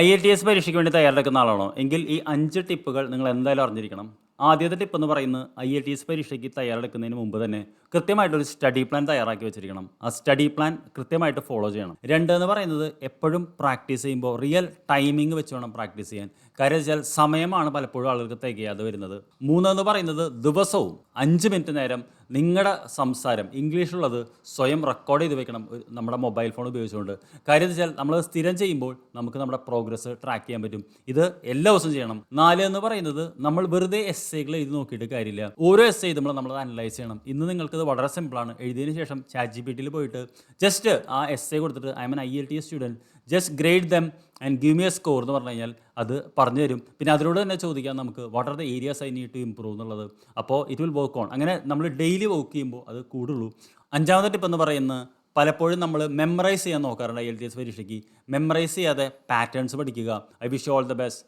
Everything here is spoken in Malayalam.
IELTS പരീക്ഷയ്ക്ക് വേണ്ടി തയ്യാറെടുക്കുന്ന ആളാണോ? എങ്കിൽ ഈ 5 ടിപ്പുകൾ നിങ്ങൾ എന്തായാലും അറിഞ്ഞിരിക്കണം. ആദ്യത്തെ ടിപ്പ് എന്ന് പറയുന്നത് IELTS പരീക്ഷയ്ക്ക് തയ്യാറെടുക്കുന്നതിന് മുമ്പ് തന്നെ കൃത്യമായിട്ടൊരു സ്റ്റഡി പ്ലാൻ തയ്യാറാക്കി വെച്ചിരിക്കണം. ആ സ്റ്റഡി പ്ലാൻ കൃത്യമായിട്ട് ഫോളോ ചെയ്യണം. 2 എന്ന് പറയുന്നത് എപ്പോഴും പ്രാക്ടീസ് ചെയ്യുമ്പോൾ റിയൽ ടൈമിംഗ് വെച്ച് വേണം പ്രാക്ടീസ് ചെയ്യാൻ. കാര്യം വെച്ചാൽ സമയമാണ് പലപ്പോഴും ആളുകൾക്ക് തികയാതെ വരുന്നത്. 3 എന്ന് പറയുന്നത് ദിവസവും 5 മിനിറ്റ് നേരം നിങ്ങളുടെ സംസാരം ഇംഗ്ലീഷിലുള്ളത് സ്വയം റെക്കോർഡ് ചെയ്ത് വെക്കണം നമ്മുടെ മൊബൈൽ ഫോൺ ഉപയോഗിച്ചുകൊണ്ട്. കാര്യം വെച്ചാൽ നമ്മൾ സ്ഥിരം ചെയ്യുമ്പോൾ നമുക്ക് നമ്മുടെ പ്രോഗ്രസ് ട്രാക്ക് ചെയ്യാൻ പറ്റും. ഇത് എല്ലാ ദിവസവും ചെയ്യണം. 4 എന്ന് പറയുന്നത് നമ്മൾ വെറുതെ എസ്സേകൾ എഴുതി നോക്കിയിട്ട് കാര്യമില്ല. ഓരോ എസ്സേ എഴുതുമ്പോൾ നമ്മളത് അനലൈസ് ചെയ്യണം. ഇന്ന് നിങ്ങൾക്കത് വളരെ സിമ്പിളാണ്. എഴുതിയതിന് ശേഷം ChatGPTയിൽ പോയിട്ട് ജസ്റ്റ് ആ എസ്സേ കൊടുത്തിട്ട് I M N IELTS student just grade them and give me a score എന്ന് പറഞ്ഞു കഴിഞ്ഞാൽ അത് പറഞ്ഞു തരും. പിന്നെ അതിലൂടെ തന്നെ ചോദിക്കാം നമുക്ക് what are the areas I need to improve എന്നുള്ളത്. അപ്പോൾ ഇറ്റ് വിൽ വർക്ക് ഓൺ. അങ്ങനെ നമ്മൾ ഡെയിലി വർക്ക് ചെയ്യുമ്പോൾ അത് കൂടുള്ളൂ. 5ാമത്തെ ടിപ്പ് എന്ന് പറയുന്നത് പലപ്പോഴും നമ്മൾ മെമ്മറൈസ് ചെയ്യാൻ നോക്കാറുണ്ട് IELTS പരീക്ഷയ്ക്ക്. മെമ്മറൈസ് ചെയ്യാതെ പാറ്റേൺസ് പഠിക്കുക. I wish you all the best.